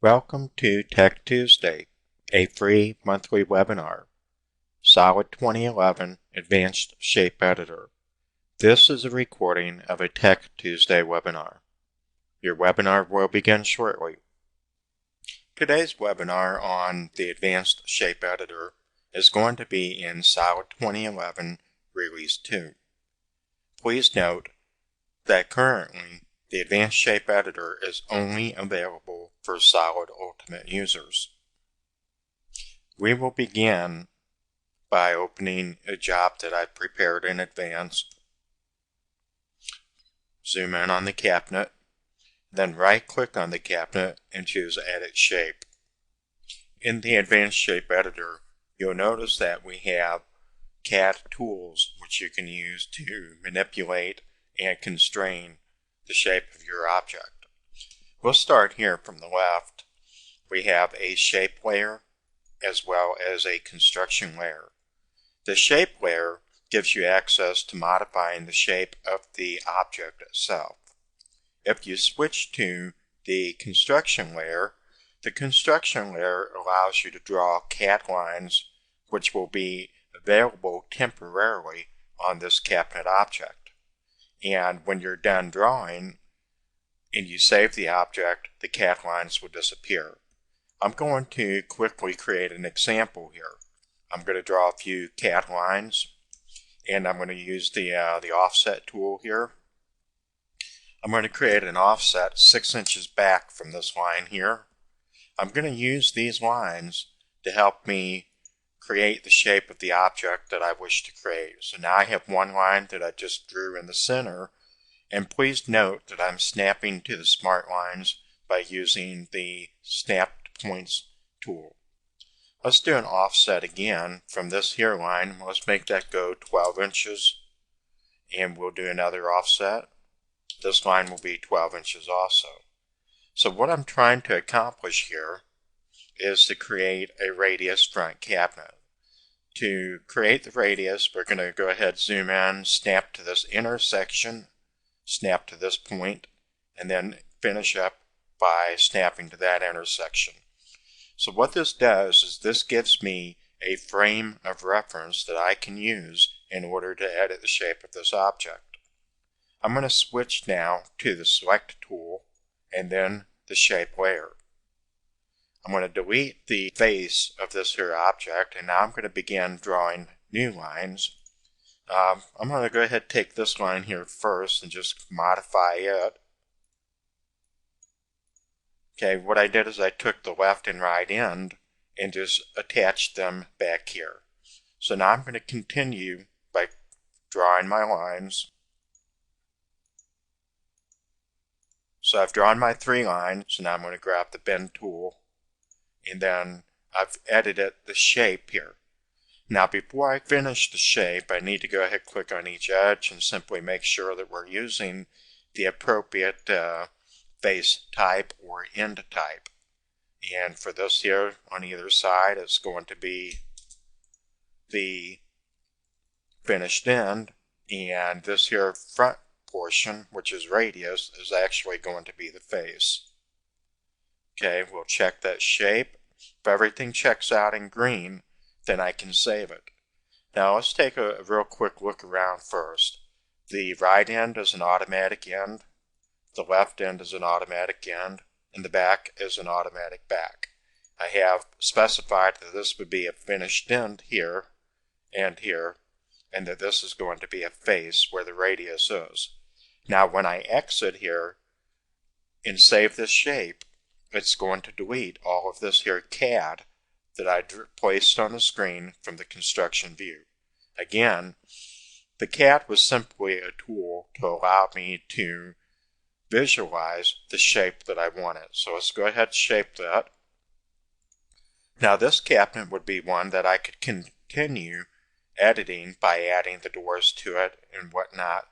Welcome to Tech Tuesday, a free monthly webinar. Solid 2011 Advanced Shape Editor. This is a recording of a Tech Tuesday webinar. Your webinar will begin shortly. Today's webinar on the Advanced Shape Editor is going to be in Solid 2011 Release 2. Please note that currently the Advanced Shape Editor is only available for Solid Ultimate users. We will begin by opening a job that I've prepared in advance. Zoom in on the cabinet, then right-click on the cabinet and choose Edit Shape. In the Advanced Shape Editor, you'll notice that we have CAD tools which you can use to manipulate and constrain the shape of your object. We'll start here from the left. We have a shape layer as well as a construction layer. The shape layer gives you access to modifying the shape of the object itself. If you switch to the construction layer, the construction layer allows you to draw CAD lines which will be available temporarily on this cabinet object. And when you're done drawing and you save the object, the CAD lines will disappear. I'm going to quickly create an example here. I'm going to draw a few CAD lines, and I'm going to use the offset tool here. I'm going to create an offset 6 inches back from this line here. I'm going to use these lines to help me create the shape of the object that I wish to create. So now I have one line that I just drew in the center, and please note that I'm snapping to the smart lines by using the Snap Points tool. Let's do an offset again from this here line. Let's make that go 12 inches, and we'll do another offset. This line will be 12 inches also. So what I'm trying to accomplish here is to create a radius front cabinet. To create the radius, we're going to go ahead, zoom in, snap to this intersection, snap to this point, and then finish up by snapping to that intersection. So what this does is this gives me a frame of reference that I can use in order to edit the shape of this object. I'm going to switch now to the Select tool and then the Shape layer. I'm going to delete the face of this here object, and now I'm going to begin drawing new lines. I'm going to go ahead and take this line here first and just modify it. Okay, what I did is I took the left and right end and just attached them back here. So now I'm going to continue by drawing my lines. So I've drawn my 3 lines, so now I'm going to grab the Bend tool, and then I've edited the shape here. Now before I finish the shape, I need to go ahead and click on each edge and simply make sure that we're using the appropriate face type or end type. And for this here, on either side, it's going to be the finished end, and this here front portion, which is radius, is actually going to be the face. Okay, we'll check that shape. If everything checks out in green, then I can save it. Now let's take a real quick look around first. The right end is an automatic end, the left end is an automatic end, and the back is an automatic back. I have specified that this would be a finished end here, and that this is going to be a face where the radius is. Now when I exit here and save this shape, it's going to delete all of this here CAD that I placed on the screen from the construction view. Again, the CAD was simply a tool to allow me to visualize the shape that I wanted. So let's go ahead and shape that. Now this cabinet would be one that I could continue editing by adding the doors to it and whatnot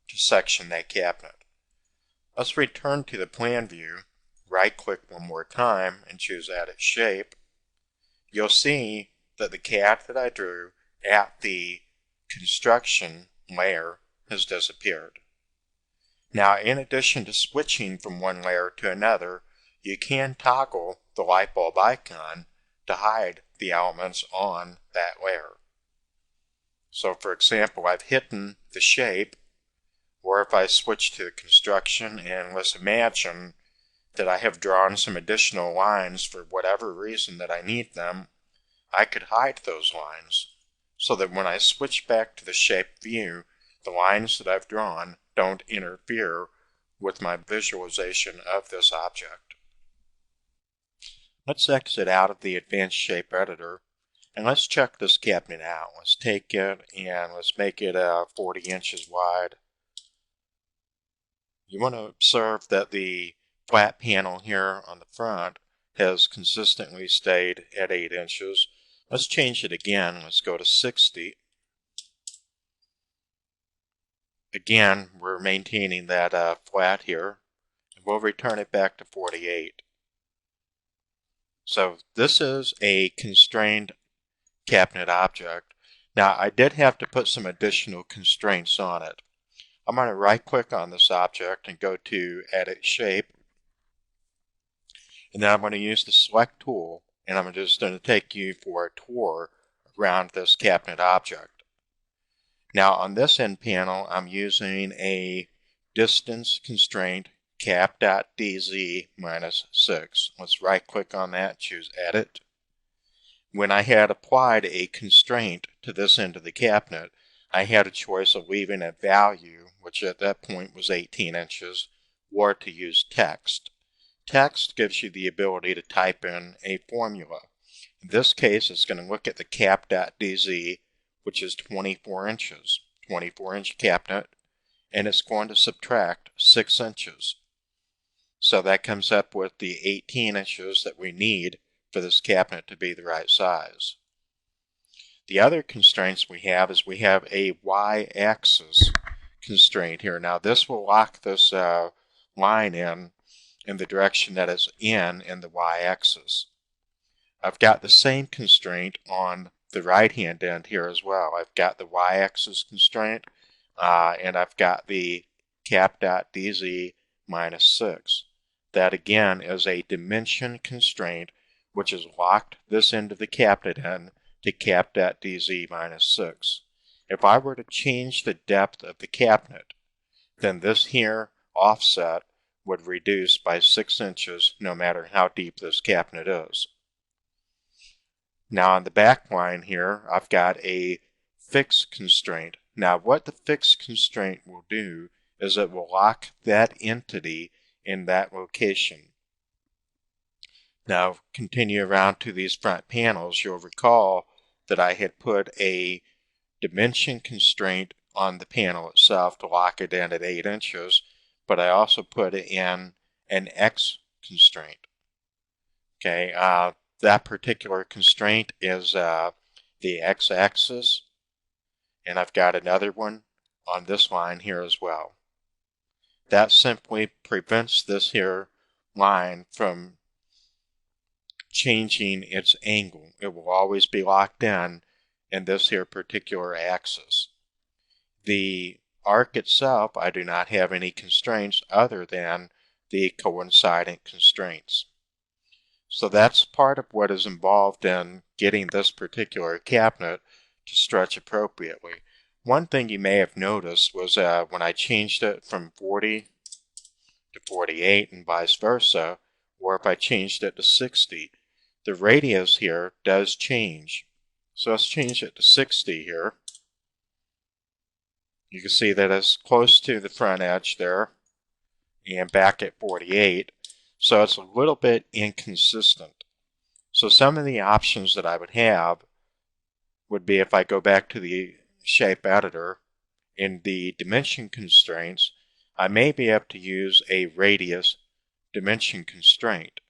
to section that cabinet. Let's return to the plan view, right click one more time and choose Edit Shape. You'll see that the CAD that I drew at the construction layer has disappeared. Now, in addition to switching from one layer to another, you can toggle the light bulb icon to hide the elements on that layer. So for example, I've hidden the shape, or if I switch to construction and let's imagine that I have drawn some additional lines for whatever reason that I need them, I could hide those lines so that when I switch back to the shape view, the lines that I've drawn don't interfere with my visualization of this object. Let's exit out of the Advanced Shape Editor and let's check this cabinet out. Let's take it and let's make it 40 inches wide. You want to observe that the flat panel here on the front has consistently stayed at 8 inches. Let's change it again. Let's go to 60. Again, we're maintaining that flat here. And we'll return it back to 48. So this is a constrained cabinet object. Now I did have to put some additional constraints on it. I'm going to right click on this object and go to Edit Shape. And then I'm going to use the Select tool and I'm just going to take you for a tour around this cabinet object. Now on this end panel I'm using a distance constraint cap.dz -6. Let's right click on that, choose Edit. When I had applied a constraint to this end of the cabinet, I had a choice of leaving a value, which at that point was 18 inches, or to use text. Text gives you the ability to type in a formula. In this case, it's going to look at the cap.dz, which is 24 inches, 24-inch cabinet, and it's going to subtract 6 inches. So that comes up with the 18 inches that we need for this cabinet to be the right size. The other constraints we have is we have a y-axis constraint here. Now this will lock this line in the direction that it's in the y-axis. I've got the same constraint on the right hand end here as well. I've got the y-axis constraint and I've got the cap.dz -6. That again is a dimension constraint which has locked this end of the cabinet in to cap.dz -6. If I were to change the depth of the cabinet, then this here offset would reduce by 6 inches no matter how deep this cabinet is. Now on the back line here, I've got a fixed constraint. Now what the fixed constraint will do is it will lock that entity in that location. Now continue around to these front panels. You'll recall that I had put a dimension constraint on the panel itself to lock it in at 8 inches, but I also put it in an X constraint. Okay, that particular constraint is the X-axis, and I've got another one on this line here as well. That simply prevents this here line from changing its angle. It will always be locked in this here particular axis. The arc itself, I do not have any constraints other than the coincident constraints. So that's part of what is involved in getting this particular cabinet to stretch appropriately. One thing you may have noticed was when I changed it from 40 to 48 and vice versa, or if I changed it to 60, the radius here does change. So let's change it to 60 here. You can see that it's close to the front edge there and back at 48. So it's a little bit inconsistent. So some of the options that I would have would be if I go back to the shape editor in the dimension constraints, I may be able to use a radius dimension constraint.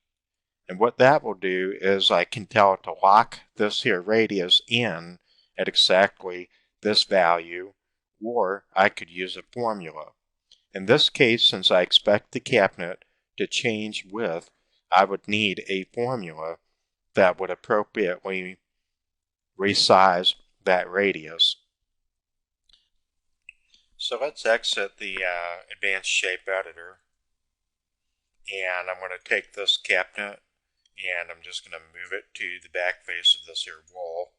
And what that will do is I can tell it to lock this here radius in at exactly this value, or I could use a formula. In this case, since I expect the cabinet to change width, I would need a formula that would appropriately resize that radius. So let's exit the Advanced Shape Editor, and I'm going to take this cabinet and I'm just going to move it to the back face of this here wall.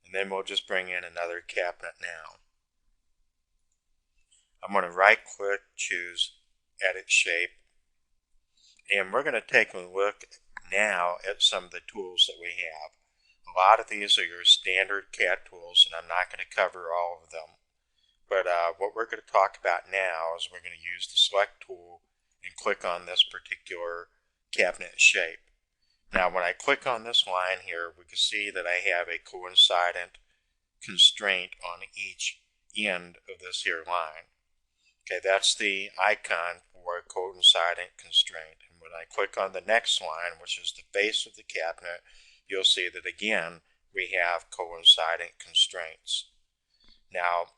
And then we'll just bring in another cabinet now. I'm going to right click, choose Edit Shape, and we're going to take a look now at some of the tools that we have. A lot of these are your standard CAD tools, and I'm not going to cover all of them. But what we're going to talk about now is we're going to use the Select tool and click on this particular cabinet shape. Now when I click on this line here, we can see that I have a coincident constraint on each end of this here line. Okay, that's the icon for a coincident constraint. And when I click on the next line, which is the face of the cabinet, you'll see that again we have coincident constraints. Now,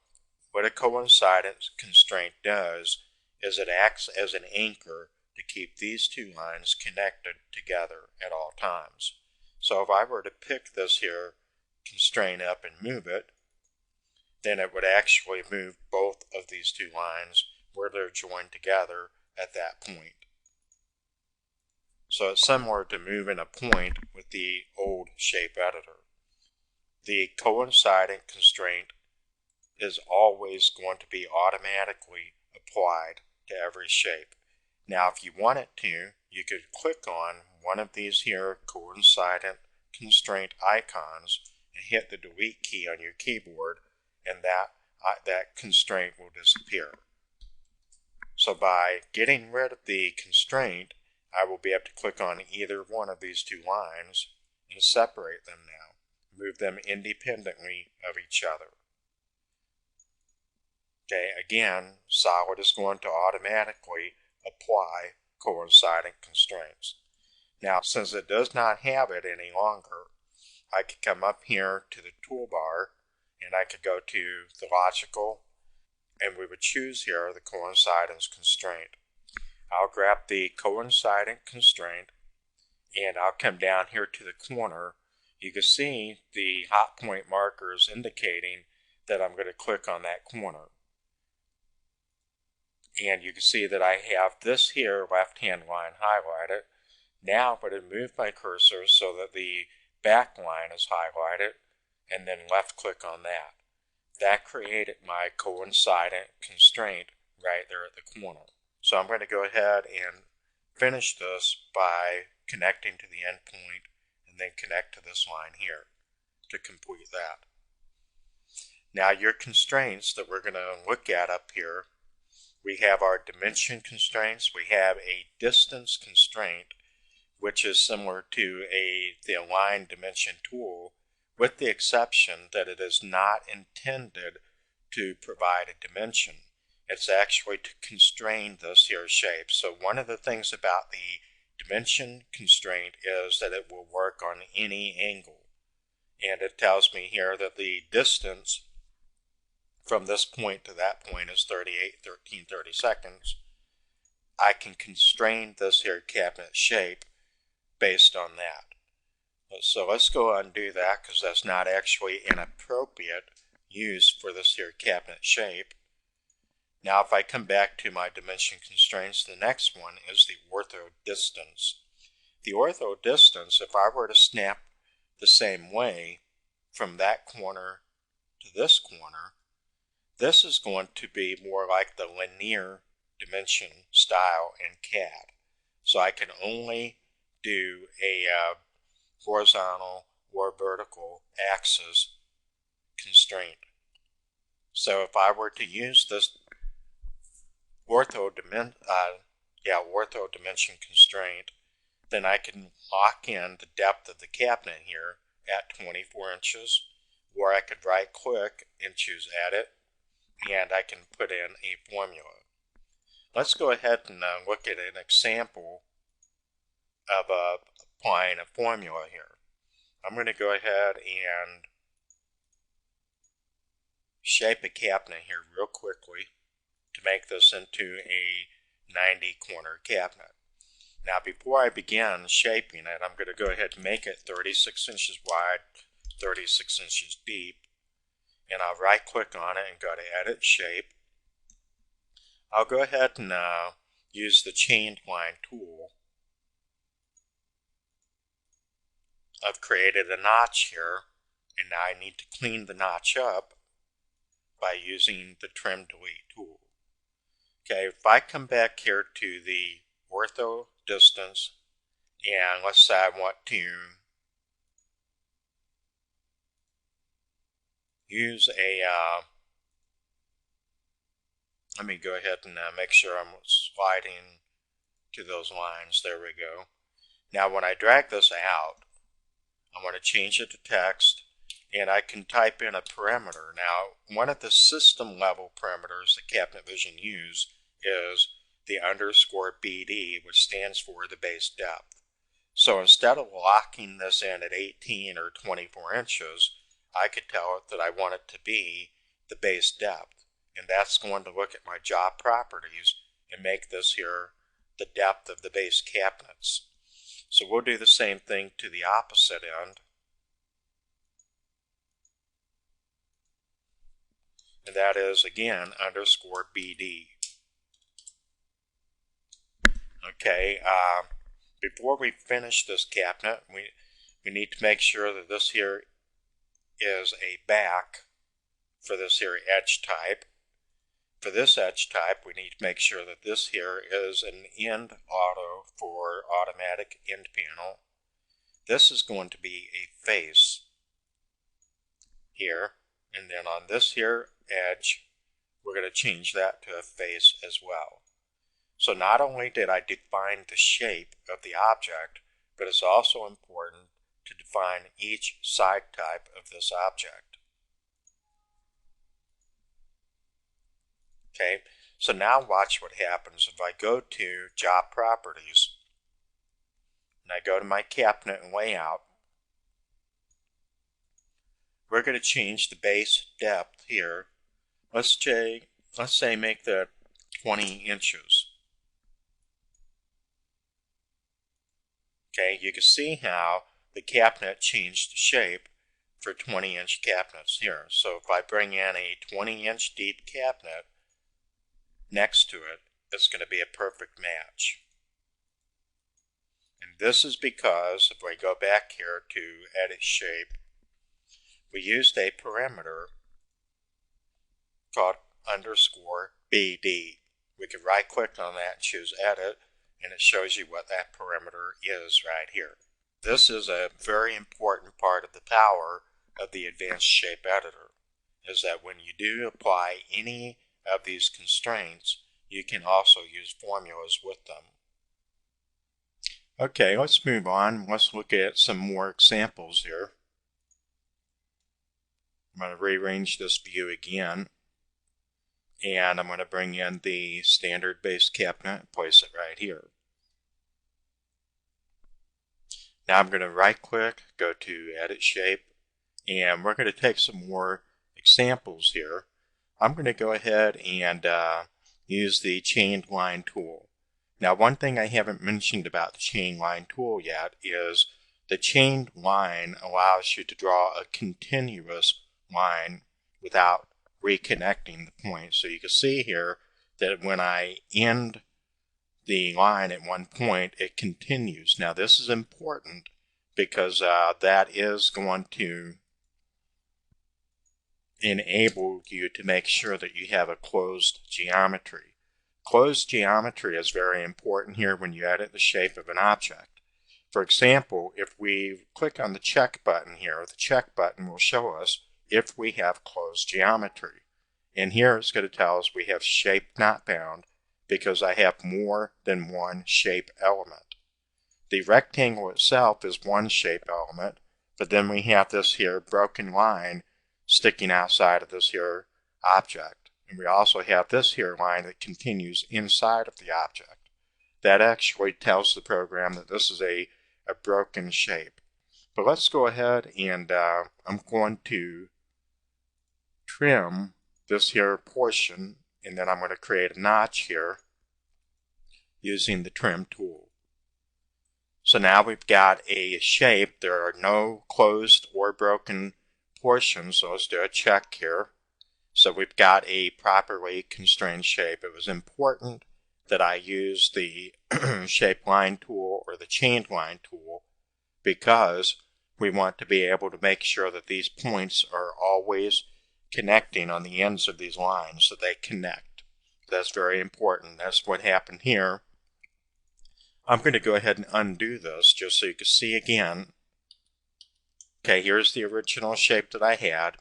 what a coincident constraint does is it acts as an anchor to keep these two lines connected together at all times. So if I were to pick this here constraint up and move it, then it would actually move both of these two lines where they're joined together at that point. So it's similar to moving a point with the old shape editor. The coincident constraint is always going to be automatically applied to every shape. Now if you want it to, you could click on one of these here coincident constraint icons and hit the delete key on your keyboard, and that constraint will disappear. So by getting rid of the constraint, I will be able to click on either one of these two lines and separate them now, move them independently of each other. Okay, again, Solid is going to automatically apply coincident constraints. Now, since it does not have it any longer, I could come up here to the toolbar and I could go to the logical, and we would choose here the coincidence constraint. I'll grab the coincident constraint and I'll come down here to the corner. You can see the hot point markers indicating that I'm going to click on that corner. And you can see that I have this here left-hand line highlighted. Now I'm going to move my cursor so that the back line is highlighted, and then left click on that. That created my coincident constraint right there at the corner. So I'm going to go ahead and finish this by connecting to the endpoint and then connect to this line here to complete that. Now your constraints that we're going to look at up here, we have our dimension constraints. We have a distance constraint, which is similar to the align dimension tool, with the exception that it is not intended to provide a dimension. It's actually to constrain this here shape. So one of the things about the dimension constraint is that it will work on any angle. And it tells me here that the distance from this point to that point is 1330 seconds. I can constrain this here cabinet shape based on that. So let's go and do that, because that's not actually an appropriate use for this here cabinet shape. Now if I come back to my dimension constraints, the next one is the ortho distance. The ortho distance, if I were to snap the same way from that corner to this corner, this is going to be more like the linear dimension style in CAD. So I can only do a horizontal or vertical axis constraint. So if I were to use this ortho dimension constraint, then I can lock in the depth of the cabinet here at 24 inches, or I could right click and choose Edit, and I can put in a formula. Let's go ahead and look at an example of applying a formula here. I'm going to go ahead and shape a cabinet here real quickly to make this into a 90 corner cabinet. Now before I begin shaping it, I'm going to go ahead and make it 36 inches wide, 36 inches deep, and I'll right click on it and go to Edit Shape. I'll go ahead and use the chained line tool, I've created a notch here, and now I need to clean the notch up by using the trim delete tool. Okay, if I come back here to the ortho distance, and let's say I want to use a, let me go ahead and make sure I'm sliding to those lines. There we go. Now when I drag this out, I want to change it to text, and I can type in a parameter. Now, one of the system level parameters that Cabinet Vision use is the underscore BD, which stands for the base depth. So instead of locking this in at 18 or 24 inches, I could tell it that I want it to be the base depth. And that's going to look at my job properties and make this here the depth of the base cabinets. So we'll do the same thing to the opposite end. And that is, again, underscore BD. Okay, before we finish this cabinet, we need to make sure that this here is a back for this here edge type. For this edge type, we need to make sure that this here is an end auto for automatic end panel. This is going to be a face here, and then on this here edge, we're going to change that to a face as well. So not only did I define the shape of the object, but it's also important to define each side type of this object. Okay, so now watch what happens if I go to Job Properties, and I go to my cabinet and layout. We're going to change the base depth here. Let's say make that 20 inches. Okay, you can see how the cabinet changed the shape for 20-inch cabinets here. So if I bring in a 20-inch deep cabinet next to it, it's going to be a perfect match. And this is because if we go back here to edit shape, we used a parameter called underscore BD. We can right click on that and choose edit, and it shows you what that parameter is right here. This is a very important part of the power of the Advanced Shape Editor, is that when you do apply any of these constraints, you can also use formulas with them. Okay, let's move on. Let's look at some more examples here. I'm going to rearrange this view again, and I'm going to bring in the standard base cabinet and place it right here. Now I'm going to right click, go to edit shape, and we're going to take some more examples here. I'm going to go ahead and use the chained line tool. Now one thing I haven't mentioned about the chained line tool yet is the chained line allows you to draw a continuous line without reconnecting the point. So you can see here that when I end the line at one point, it continues. Now this is important because that is going to enable you to make sure that you have a closed geometry. Closed geometry is very important here when you edit the shape of an object. For example, if we click on the check button here, the check button will show us if we have closed geometry. And here it's going to tell us we have shape not bound because I have more than one shape element. The rectangle itself is one shape element, but then we have this here broken line sticking outside of this here object. And we also have this here line that continues inside of the object. That actually tells the program that this is a broken shape. But let's go ahead and I'm going to trim this here portion, and then I'm going to create a notch here using the trim tool. So now we've got a shape. There are no closed or broken portions, so let's do a check here. So we've got a properly constrained shape. It was important that I use the shape line tool or the chained line tool because we want to be able to make sure that these points are always connecting on the ends of these lines, so they connect. That's very important. That's what happened here. I'm going to go ahead and undo this just so you can see again. Okay, here's the original shape that I had.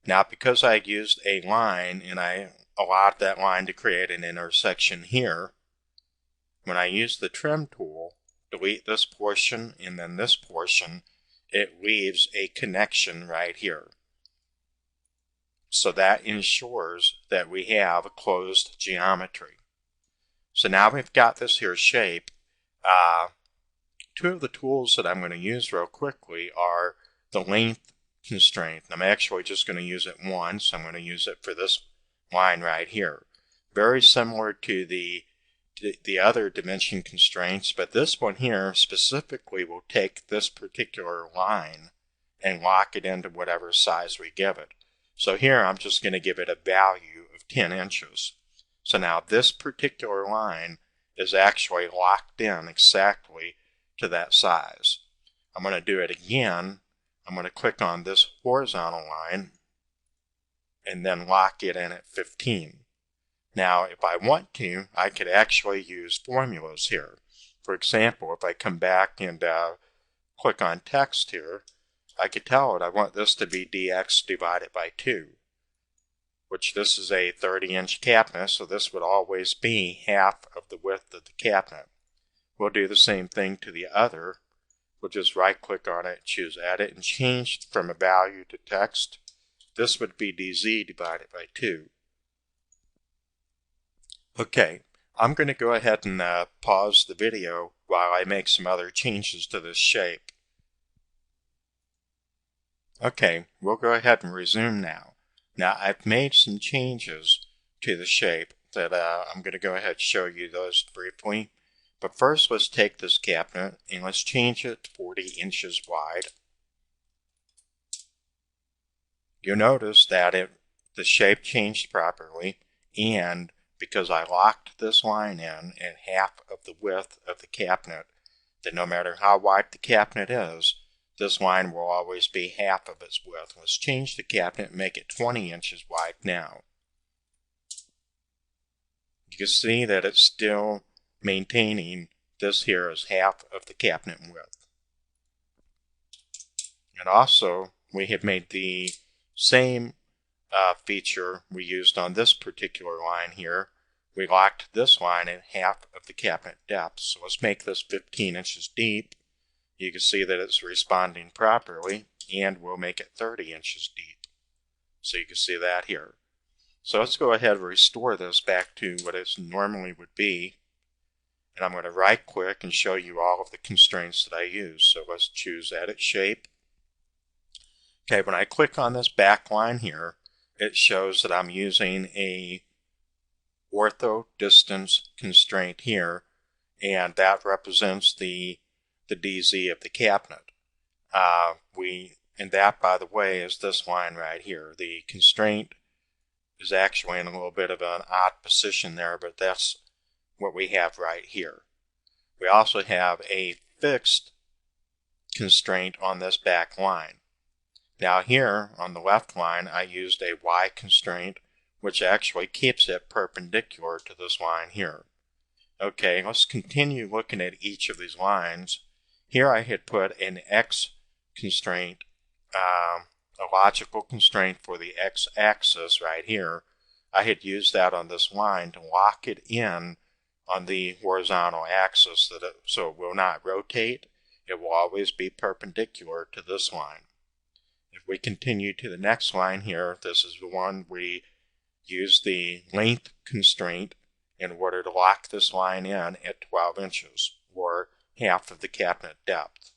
Now, because I used a line and I allowed that line to create an intersection here, when I use the trim tool, delete this portion and then this portion, it leaves a connection right here. So that ensures that we have a closed geometry. So now we've got this here shape. Two of the tools that I'm going to use real quickly are the length constraint. I'm actually just going to use it once. I'm going to use it for this line right here. Very similar to the other dimension constraints, but this one here specifically will take this particular line and lock it into whatever size we give it. So here I'm just going to give it a value of 10 inches. So now this particular line is actually locked in exactly to that size. I'm going to do it again. I'm going to click on this horizontal line and then lock it in at 15. Now, if I want to, I could actually use formulas here. For example, if I come back and click on text here, I could tell it I want this to be dx divided by 2, which this is a 30-inch cabinet, so this would always be half of the width of the cabinet. We'll do the same thing to the other. We'll just right-click on it, choose Edit, and change from a value to text. This would be dz divided by 2. Okay, I'm going to go ahead and pause the video while I make some other changes to this shape. Okay, we'll go ahead and resume now. Now I've made some changes to the shape that I'm going to go ahead and show you those briefly. But first, let's take this cabinet and let's change it to 40 inches wide. You'll notice that the shape changed properly, and because I locked this line in at half of the width of the cabinet, that no matter how wide the cabinet is, this line will always be half of its width. Let's change the cabinet and make it 20 inches wide now. You can see that it's still maintaining this here as half of the cabinet width. And also, we have made the same feature we used on this particular line here. We locked this line at half of the cabinet depth. So let's make this 15 inches deep. You can see that it's responding properly, and we'll make it 30 inches deep. So you can see that here. So let's go ahead and restore this back to what it normally would be. And I'm going to right click and show you all of the constraints that I use. So let's choose Edit Shape. Okay, when I click on this back line here, it shows that I'm using a ortho distance constraint here, and that represents the DZ of the cabinet. And that, by the way, is this line right here. The constraint is actually in a little bit of an odd position there, but that's what we have right here. We also have a fixed constraint on this back line. Now here on the left line, I used a Y constraint, which actually keeps it perpendicular to this line here. Okay, let's continue looking at each of these lines. Here I had put an X constraint, a logical constraint for the X-axis right here. I had used that on this line to lock it in on the horizontal axis so it will not rotate. It will always be perpendicular to this line. If we continue to the next line here, this is the one we use the length constraint in order to lock this line in at 12 inches, or half of the cabinet depth.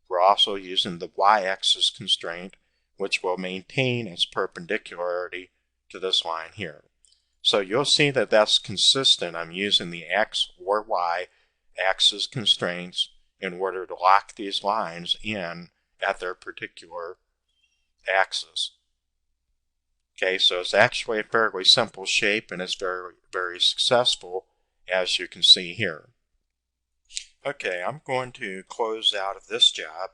We're also using the Y-axis constraint, which will maintain its perpendicularity to this line here. So you'll see that that's consistent. I'm using the X or Y axis constraints in order to lock these lines in at their particular axis. Okay, so it's actually a fairly simple shape, and it's very, very successful, as you can see here. Okay, I'm going to close out of this job,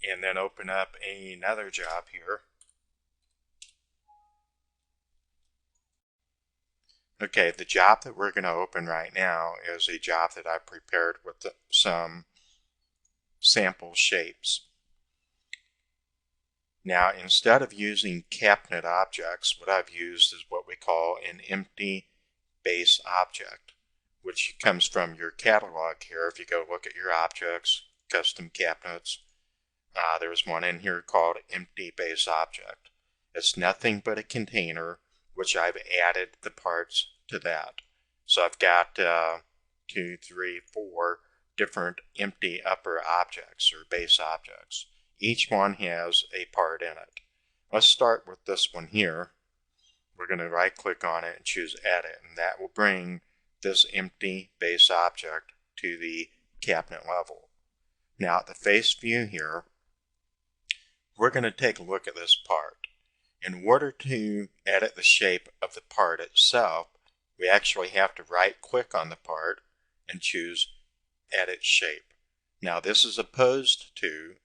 and then open up another job here. Okay, the job that we're going to open right now is a job that I prepared with some sample shapes. Now, instead of using cabinet objects, what I've used is what we call an empty base object, which comes from your catalog here. If you go look at your objects, custom cabinets, there's one in here called empty base object. It's nothing but a container, which I've added the parts to that. So I've got 2, 3, 4 different empty upper objects or base objects. Each one has a part in it. Let's start with this one here. We're going to right click on it and choose edit, and that will bring this empty base object to the cabinet level. Now at the face view here, we're going to take a look at this part. In order to edit the shape of the part itself, we actually have to right click on the part and choose edit shape. Now this is opposed to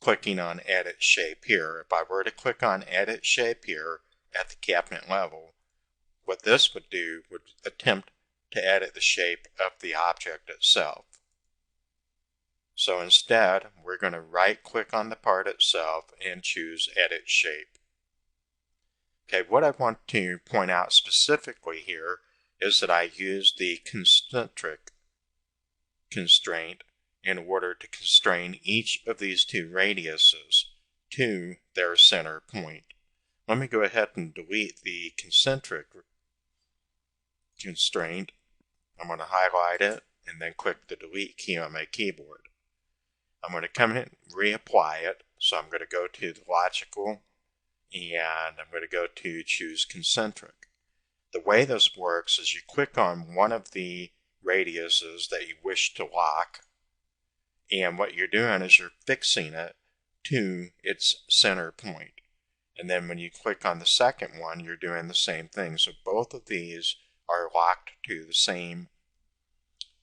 clicking on edit shape here. If I were to click on edit shape here at the cabinet level, what this would do would attempt to edit the shape of the object itself. So instead, we're going to right click on the part itself and choose edit shape. Okay, what I want to point out specifically here is that I use the concentric constraint in order to constrain each of these two radiuses to their center point. Let me go ahead and delete the concentric constraint. I'm going to highlight it and then click the delete key on my keyboard. I'm going to come in and reapply it. So I'm going to go to the logical and I'm going to go to choose concentric. The way this works is you click on one of the radiuses that you wish to lock, and what you're doing is you're fixing it to its center point. And then when you click on the second one, you're doing the same thing. So both of these are locked to the same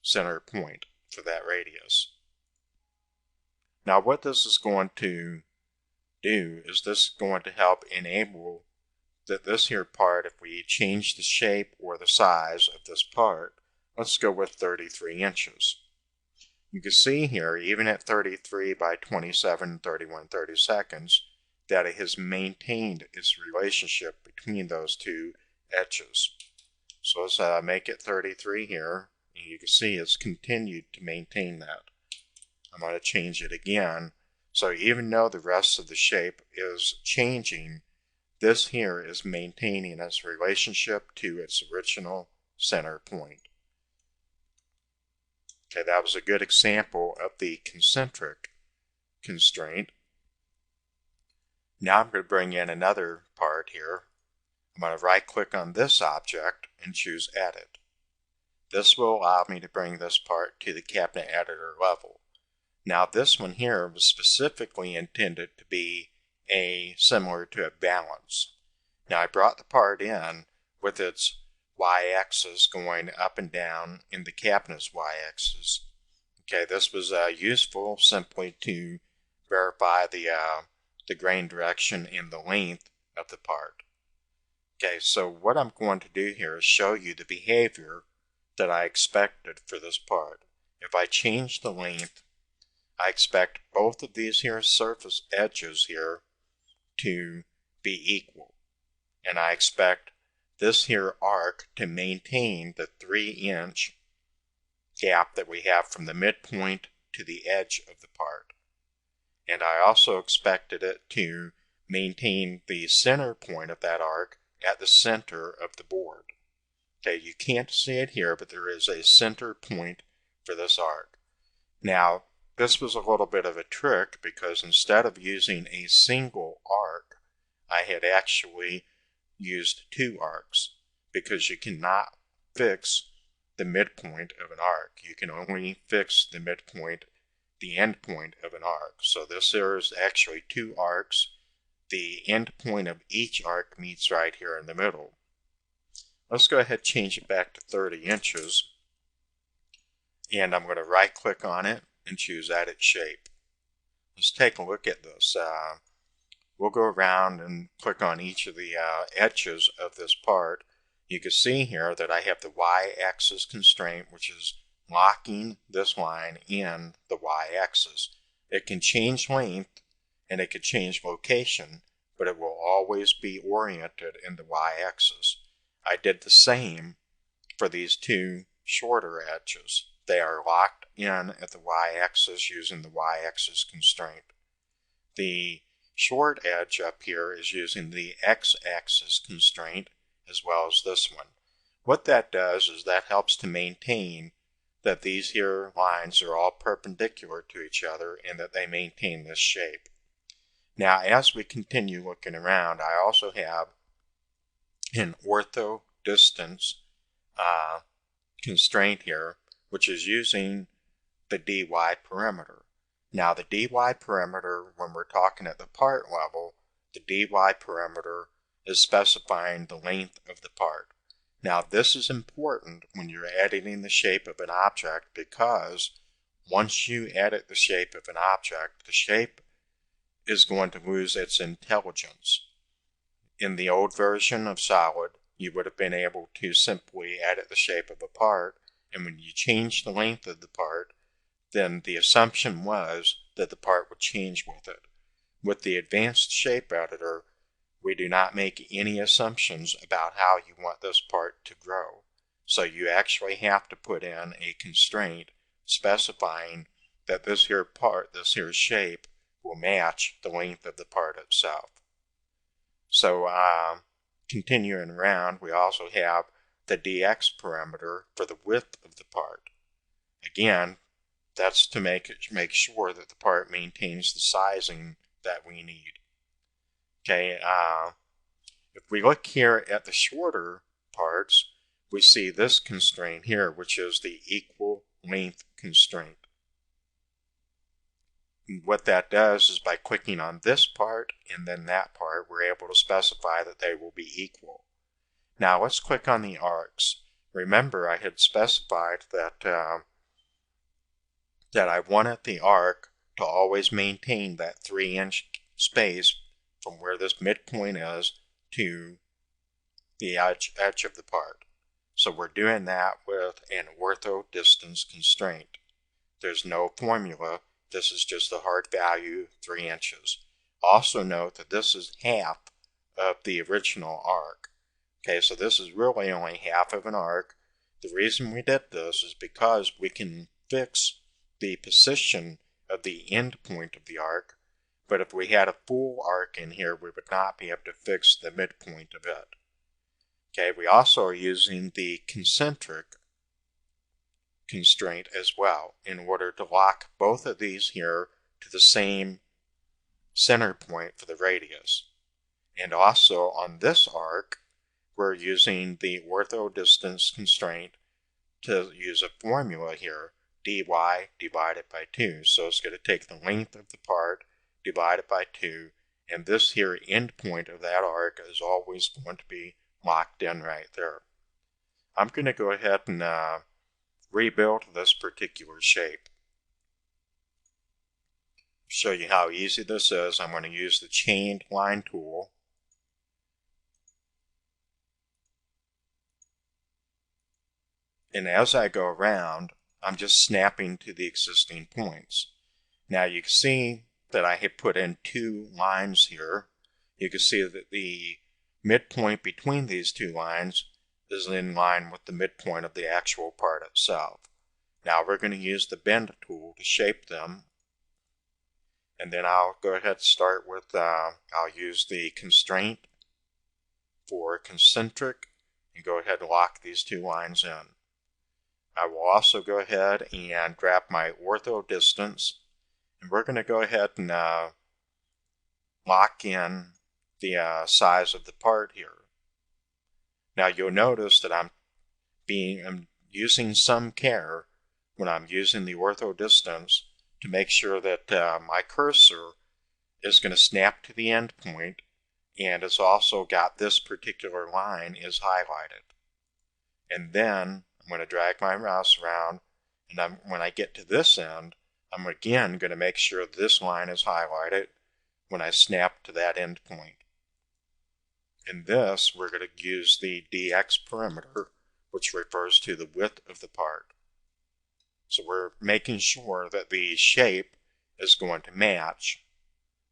center point for that radius. Now what this is going to do is this is going to help enable that this here part, if we change the shape or the size of this part, let's go with 33 inches. You can see here, even at 33 by 27, 31, 30 seconds, that it has maintained its relationship between those two edges. So let's make it 33 here, and you can see it's continued to maintain that. I'm going to change it again. So even though the rest of the shape is changing, this here is maintaining its relationship to its original center point. Okay, that was a good example of the concentric constraint. Now I'm going to bring in another part here. I'm going to right click on this object and choose edit. This will allow me to bring this part to the cabinet editor level. Now this one here was specifically intended to be similar to a balance. Now I brought the part in with its y-axis going up and down in the cabinet's y-axis. Okay, this was useful simply to verify the grain direction and the length of the part. Okay, so what I'm going to do here is show you the behavior that I expected for this part. If I change the length, I expect both of these here surface edges here to be equal. And I expect this here arc to maintain the 3-inch gap that we have from the midpoint to the edge of the part. And I also expected it to maintain the center point of that arc at the center of the board. Okay, you can't see it here, but there is a center point for this arc. Now, this was a little bit of a trick because instead of using a single arc, I had actually used 2 arcs because you cannot fix the midpoint of an arc. You can only fix the midpoint, the end point of an arc. So this here is actually 2 arcs. The end point of each arc meets right here in the middle. Let's go ahead and change it back to 30 inches. And I'm going to right click on it and choose edit shape. let's take a look at this. We'll go around and click on each of the edges of this part. You can see here that I have the y-axis constraint, which is locking this line in the y-axis. It can change length and it can change location, but it will always be oriented in the y-axis. I did the same for these two shorter edges. They are locked in at the y-axis using the y-axis constraint. The short edge up here is using the x-axis constraint as well as this one. What that does is that helps to maintain that these here lines are all perpendicular to each other and that they maintain this shape. Now, as we continue looking around, I also have an ortho distance constraint here, which is using the dy parameter. Now, the dy parameter, when we're talking at the part level, the dy parameter is specifying the length of the part. Now, this is important when you're editing the shape of an object, because once you edit the shape of an object, the shape is going to lose its intelligence. In the old version of Solid, you would have been able to simply edit the shape of a part, and when you change the length of the part, then the assumption was that the part would change with it. With the advanced shape editor, we do not make any assumptions about how you want this part to grow. So you actually have to put in a constraint specifying that this here part, this here shape, will match the length of the part itself. So continuing around, we also have the dx parameter for the width of the part. Again, that's to make sure that the part maintains the sizing that we need. Okay, if we look here at the shorter parts, we see this constraint here, which is the equal length constraint. And what that does is by clicking on this part and then that part, we're able to specify that they will be equal. Now let's click on the arcs. Remember, I had specified that I wanted the arc to always maintain that 3-inch space from where this midpoint is to the edge of the part. So we're doing that with an ortho distance constraint. There's no formula. This is just a hard value, 3 inches. Also note that this is half of the original arc. Okay, so this is really only half of an arc. The reason we did this is because we can fix the position of the end point of the arc, but if we had a full arc in here, we would not be able to fix the midpoint of it. Okay, we also are using the concentric constraint as well in order to lock both of these here to the same center point for the radius. And also on this arc, we're using the ortho distance constraint to use a formula here, dy divided by 2. So it's going to take the length of the part divided by 2, and this here end point of that arc is always going to be locked in right there. I'm going to go ahead and rebuild this particular shape. Show you how easy this is. I'm going to use the chained line tool. And as I go around, I'm just snapping to the existing points. Now you can see that I have put in 2 lines here. You can see that the midpoint between these 2 lines is in line with the midpoint of the actual part itself. Now we're going to use the bend tool to shape them. And then I'll go ahead and start with, I'll use the constraint for concentric and go ahead and lock these 2 lines in. I will also go ahead and grab my ortho distance, and we're going to go ahead and lock in the size of the part here. Now you'll notice that I'm using some care when I'm using the ortho distance to make sure that my cursor is going to snap to the end point, and it's also got this particular line is highlighted. And then I'm going to drag my mouse around, and when I get to this end, I'm again going to make sure this line is highlighted when I snap to that endpoint. In this, we're going to use the dx parameter, which refers to the width of the part. So we're making sure that the shape is going to match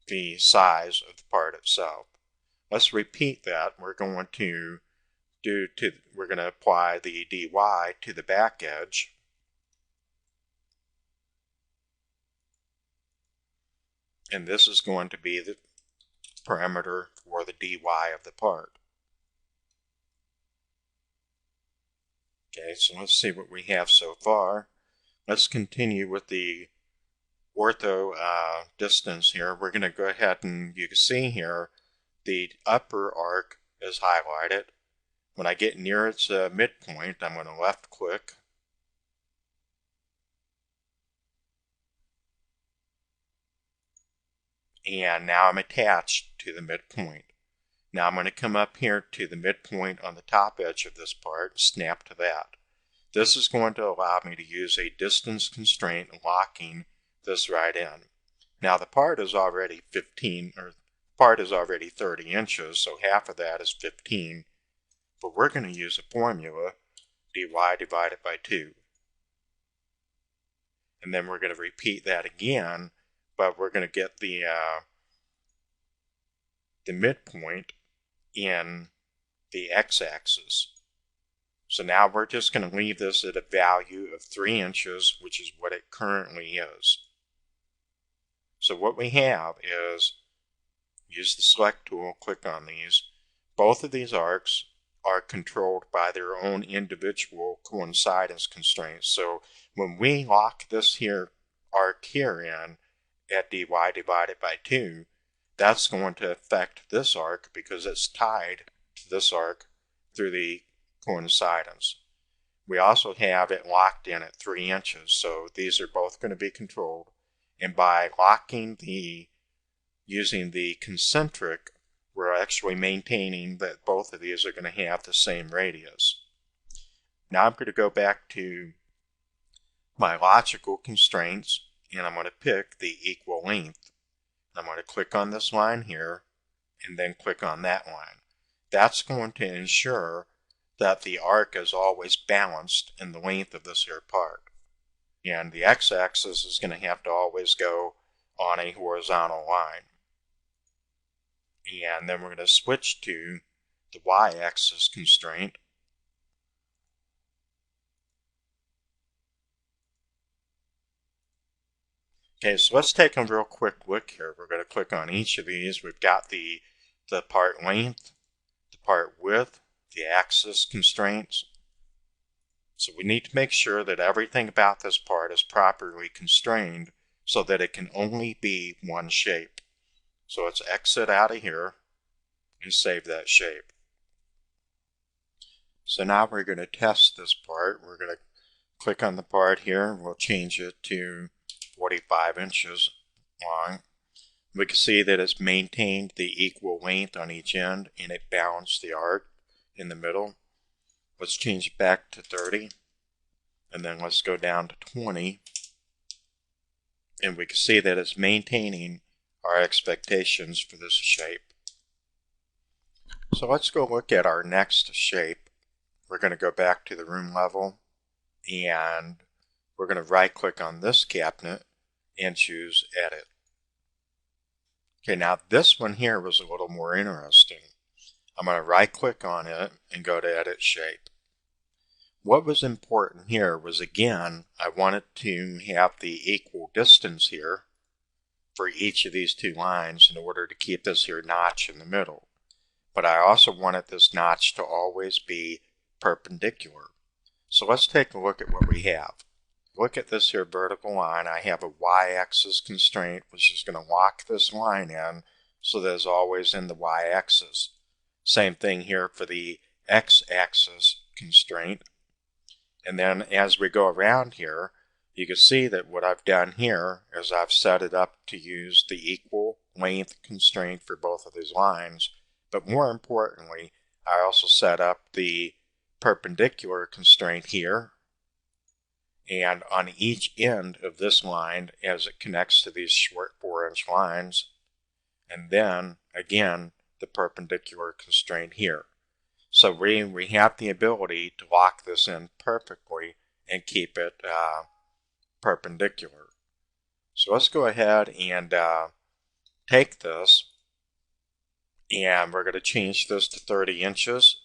the size of the part itself. Let's repeat that. We're going to apply the dy to the back edge. And this is going to be the parameter for the dy of the part. Okay, so let's see what we have so far. Let's continue with the ortho distance here. We're going to go ahead and you can see here the upper arc is highlighted. When I get near its midpoint, I'm going to left click. And now I'm attached to the midpoint. Now I'm going to come up here to the midpoint on the top edge of this part and snap to that. This is going to allow me to use a distance constraint locking this right in. Now the part is already 30 inches, so half of that is 15. But we're going to use a formula, dy divided by 2. And then we're going to repeat that again, but we're going to get the midpoint in the x-axis. So now we're just going to leave this at a value of 3 inches, which is what it currently is. So what we have is, use the select tool, click on these. Both of these arcs are controlled by their own individual coincidence constraints. So when we lock this here arc here in at dy divided by 2, that's going to affect this arc because it's tied to this arc through the coincidence. We also have it locked in at 3 inches, so these are both going to be controlled. And by using the concentric, we're actually maintaining that both of these are going to have the same radius. Now I'm going to go back to my logical constraints, and I'm going to pick the equal length. I'm going to click on this line here, and then click on that line. That's going to ensure that the arc is always balanced in the length of this here part. And the x-axis is going to have to always go on a horizontal line. And then we're going to switch to the y-axis constraint. Okay, so let's take a real quick look here. We're going to click on each of these. We've got the part length, the part width, the axis constraints. So we need to make sure that everything about this part is properly constrained so that it can only be one shape. So let's exit out of here and save that shape. So now we're going to test this part. We're going to click on the part here. We'll change it to 45 inches long. We can see that it's maintained the equal length on each end and it balanced the arc in the middle. Let's change it back to 30, and then let's go down to 20, and we can see that it's maintaining our expectations for this shape. So let's go look at our next shape. We're going to go back to the room level, and we're going to right click on this cabinet and choose Edit. Okay, now this one here was a little more interesting. I'm going to right click on it and go to Edit Shape. What was important here was, again, I wanted to have the equal distance here for each of these two lines in order to keep this here notch in the middle. But I also wanted this notch to always be perpendicular. So let's take a look at what we have. Look at this here vertical line. I have a y-axis constraint, which is going to lock this line in so that it's always in the y-axis. Same thing here for the x-axis constraint. And then as we go around here, you can see that what I've done here is I've set it up to use the equal length constraint for both of these lines. But more importantly, I also set up the perpendicular constraint here. And on each end of this line as it connects to these short 4-inch lines, and then again the perpendicular constraint here. So we have the ability to lock this in perfectly and keep it perpendicular. So let's go ahead and take this, and we're going to change this to 30 inches.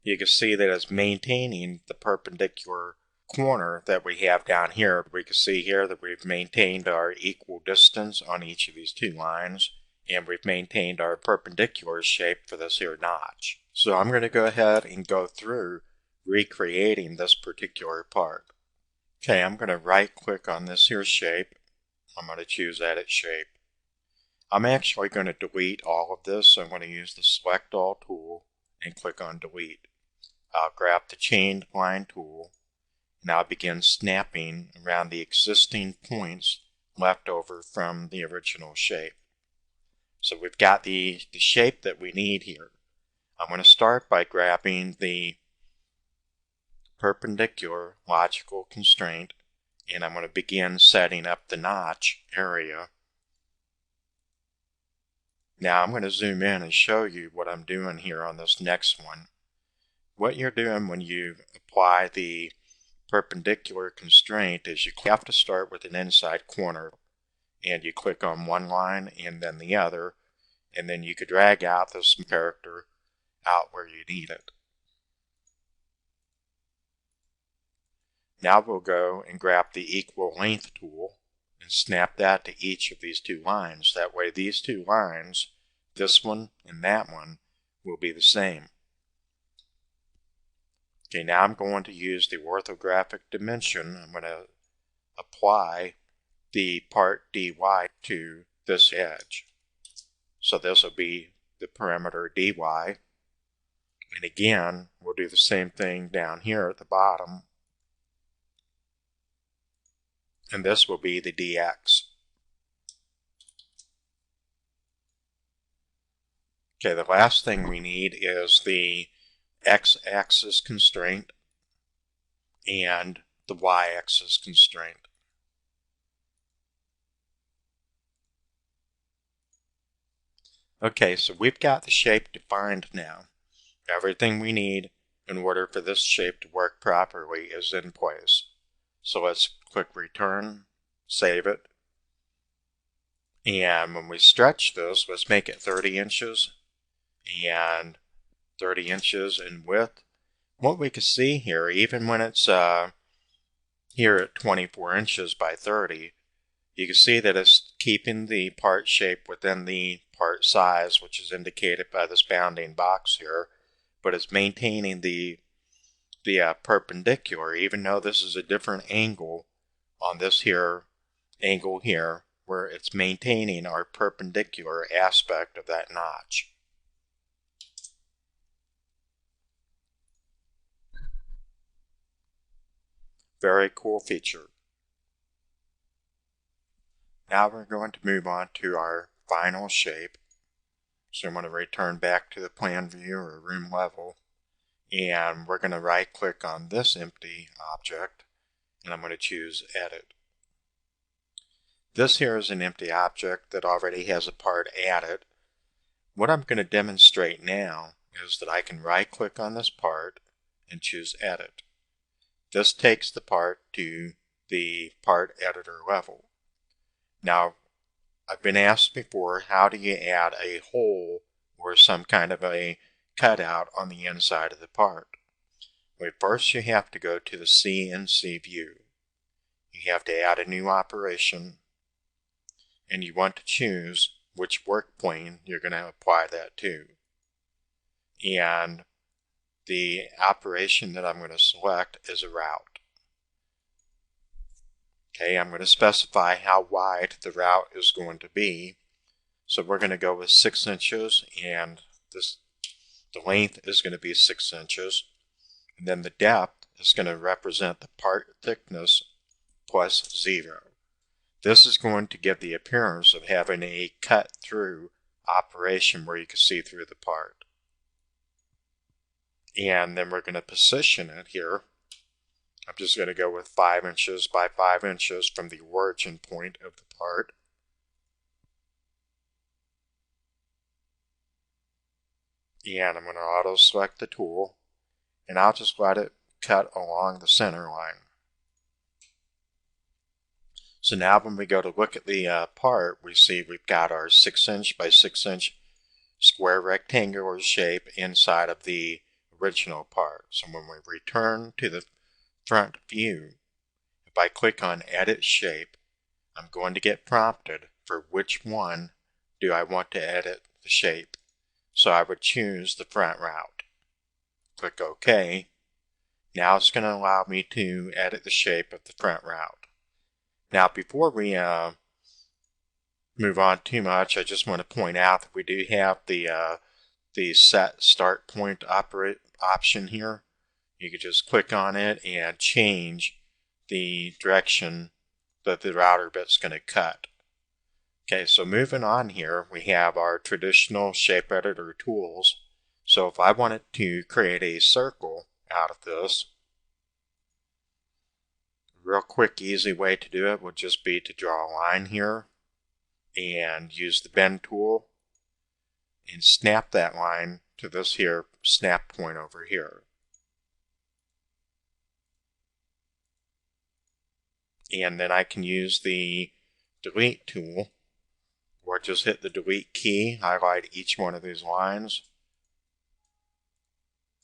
You can see that it's maintaining the perpendicular corner that we have down here. We can see here that we've maintained our equal distance on each of these two lines, and we've maintained our perpendicular shape for this here notch. So I'm going to go ahead and go through recreating this particular part. Okay, I'm going to right click on this here shape. I'm going to choose Edit Shape. I'm actually going to delete all of this, so I'm going to use the Select All tool and click on Delete. I'll grab the Chained Line tool, and I'll begin snapping around the existing points left over from the original shape. So we've got the shape that we need here. I'm going to start by grabbing the perpendicular logical constraint, and I'm going to begin setting up the notch area. Now I'm going to zoom in and show you what I'm doing here on this next one. What you're doing when you apply the perpendicular constraint is you have to start with an inside corner, and you click on one line and then the other, and then you could drag out this character out where you need it. Now we'll go and grab the equal length tool and snap that to each of these two lines. That way these two lines, this one and that one, will be the same. Okay, now I'm going to use the orthographic dimension. I'm going to apply the part dy to this edge. So this will be the perimeter dy. And again, we'll do the same thing down here at the bottom. And this will be the dx. Okay, the last thing we need is the x-axis constraint and the y-axis constraint. Okay, so we've got the shape defined now. Everything we need in order for this shape to work properly is in place. So let's click Return, save it. And when we stretch this, let's make it 30 inches and 30 inches in width. What we can see here, even when it's here at 24 inches by 30, you can see that it's keeping the part shape within the part size, which is indicated by this bounding box here, but it's maintaining the perpendicular, even though this is a different angle on this here angle here, where it's maintaining our perpendicular aspect of that notch. Very cool feature. Now we're going to move on to our final shape. So I'm going to return back to the plan view or room level, and we're going to right click on this empty object, and I'm going to choose Edit. This here is an empty object that already has a part added. What I'm going to demonstrate now is that I can right click on this part and choose Edit. This takes the part to the part editor level. Now, I've been asked before, how do you add a hole or some kind of a cutout on the inside of the part? Well, first you have to go to the CNC view. You have to add a new operation, and you want to choose which work plane you're going to apply that to. And the operation that I'm going to select is a route. Okay, I'm going to specify how wide the route is going to be. So we're going to go with 6 inches, and the length is going to be 6 inches. And then the depth is going to represent the part thickness plus 0. This is going to give the appearance of having a cut-through operation where you can see through the part. And then we're going to position it here I'm just going to go with 5 inches by 5 inches from the origin point of the part. And I'm going to auto select the tool, and I'll just let it cut along the center line. So now when we go to look at the part, we see we've got our 6 inch by 6 inch square rectangular shape inside of the original part. So when we return to the front view, if I click on Edit Shape, I'm going to get prompted for which one do I want to edit the shape. So I would choose the front route. Click OK. Now it's going to allow me to edit the shape of the front route. Now before we move on too much, I just want to point out that we do have the set start point option here. You can just click on it and change the direction that the router bit's going to cut. Okay, so moving on here, we have our traditional shape editor tools. So if I wanted to create a circle out of this, a real quick, easy way to do it would just be to draw a line here and use the bend tool and snap that line to this here snap point over here. And then I can use the delete tool, or just hit the delete key, highlight each one of these lines,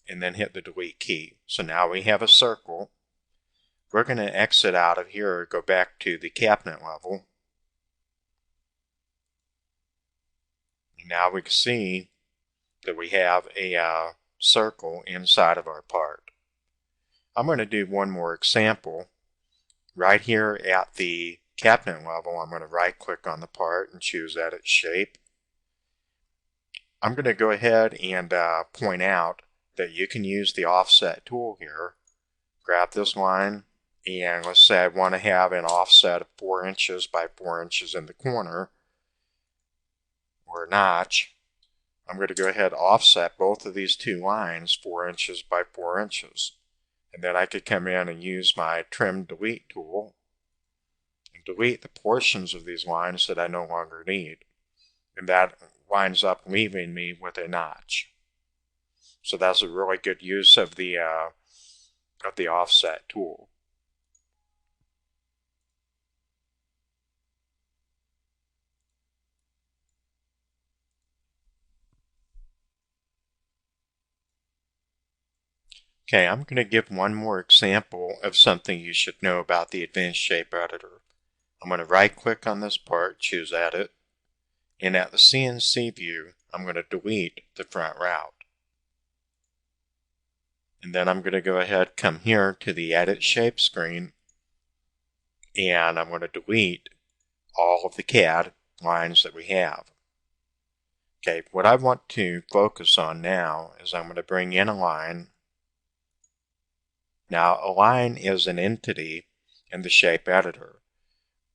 and then hit the delete key. So now we have a circle. We're going to exit out of here, go back to the cabinet level. And now we can see that we have a circle inside of our part. I'm going to do one more example. Right here at the cabinet level, I'm going to right click on the part and choose Edit Shape. I'm going to go ahead and point out that you can use the offset tool here. Grab this line, and let's say I want to have an offset of 4 inches by 4 inches in the corner, or a notch. I'm going to go ahead and offset both of these two lines 4 inches by 4 inches. And then I could come in and use my Trim Delete tool and delete the portions of these lines that I no longer need. And that winds up leaving me with a notch. So that's a really good use of the offset tool. Okay, I'm going to give one more example of something you should know about the Advanced Shape Editor. I'm going to right click on this part, choose Edit, and at the CNC view, I'm going to delete the front route. And then I'm going to go ahead, come here to the Edit Shape screen, and I'm going to delete all of the CAD lines that we have. Okay, what I want to focus on now is I'm going to bring in a line. Now, a line is an entity in the shape editor.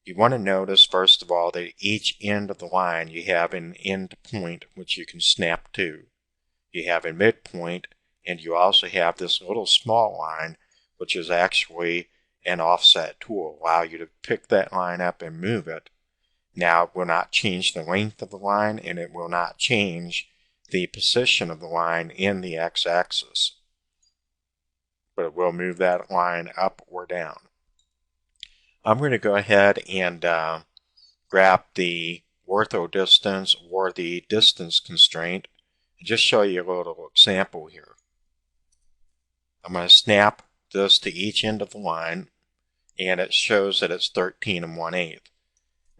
You want to notice, first of all, that each end of the line you have an end point which you can snap to. You have a midpoint, and you also have this little small line, which is actually an offset tool. Allow you to pick that line up and move it. Now, it will not change the length of the line, and it will not change the position of the line in the x-axis. But it will move that line up or down. I'm going to go ahead and grab the ortho distance or the distance constraint and just show you a little example here. I'm going to snap this to each end of the line, and it shows that it's 13 1/8.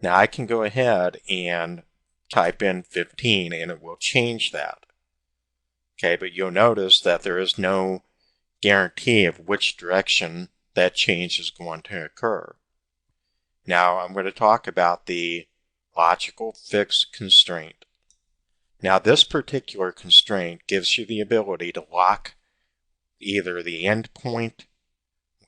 Now I can go ahead and type in 15 and it will change that. Okay, but you'll notice that there is no guarantee of which direction that change is going to occur. Now I'm going to talk about the logical fixed constraint. Now this particular constraint gives you the ability to lock either the end point,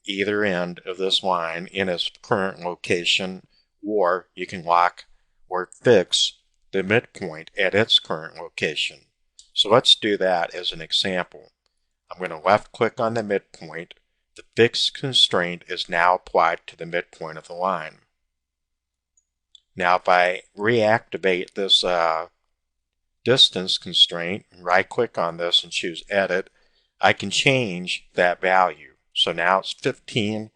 either end of this line in its current location, or you can lock or fix the midpoint at its current location. So let's do that as an example. I'm going to left click on the midpoint. the fixed constraint is now applied to the midpoint of the line. Now if I reactivate this distance constraint, right-click on this and choose Edit, I can change that value. So now it's 15.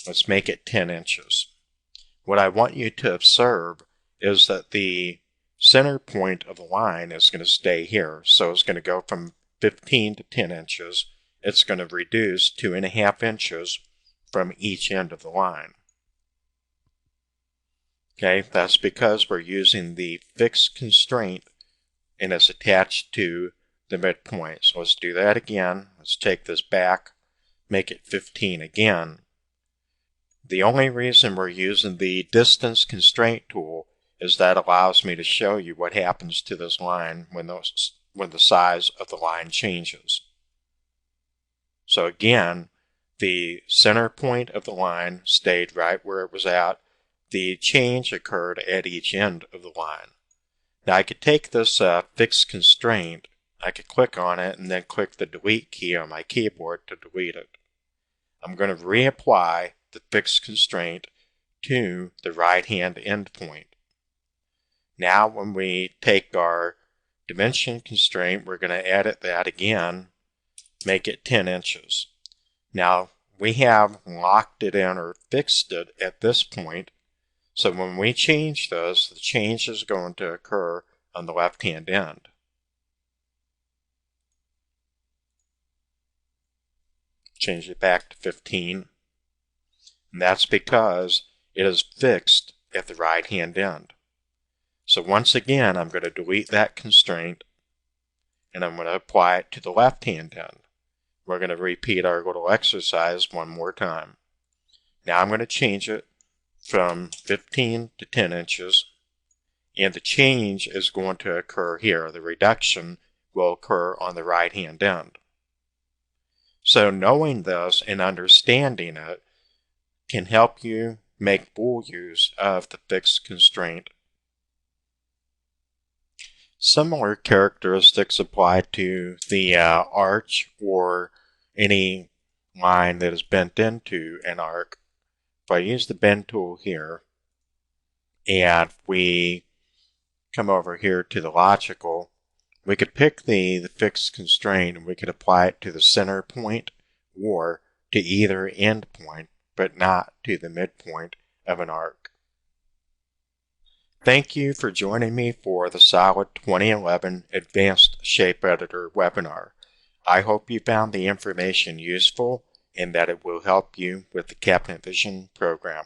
Let's make it 10 inches. What I want you to observe is that the center point of the line is going to stay here. So it's going to go from 15 to 10 inches. It's going to reduce 2.5 inches from each end of the line. Okay, that's because we're using the fixed constraint and it's attached to the midpoint. So let's do that again. Let's take this back, make it 15 again. The only reason we're using the distance constraint tool is that allows me to show you what happens to this line when the size of the line changes. So again, the center point of the line stayed right where it was at. The change occurred at each end of the line. Now I could take this fixed constraint, I could click on it and then click the delete key on my keyboard to delete it. I'm going to reapply the fixed constraint to the right-hand endpoint. Now when we take our dimension constraint, we're going to edit that again, make it 10 inches. Now we have locked it in or fixed it at this point. So when we change this, the change is going to occur on the left-hand end. Change it back to 15. And that's because it is fixed at the right-hand end. So once again, I'm going to delete that constraint and I'm going to apply it to the left-hand end. We're going to repeat our little exercise one more time. Now I'm going to change it from 15 to 10 inches, and the change is going to occur here. The reduction will occur on the right-hand end. So knowing this and understanding it can help you make full use of the fixed constraint. Similar characteristics apply to the arch or any line that is bent into an arc. If I use the bend tool here and we come over here to the logical, we could pick the fixed constraint and we could apply it to the center point or to either end point, but not to the midpoint of an arc. Thank you for joining me for the Solid 2011 Advanced Shape Editor webinar. I hope you found the information useful and that it will help you with the Cabinet Vision program.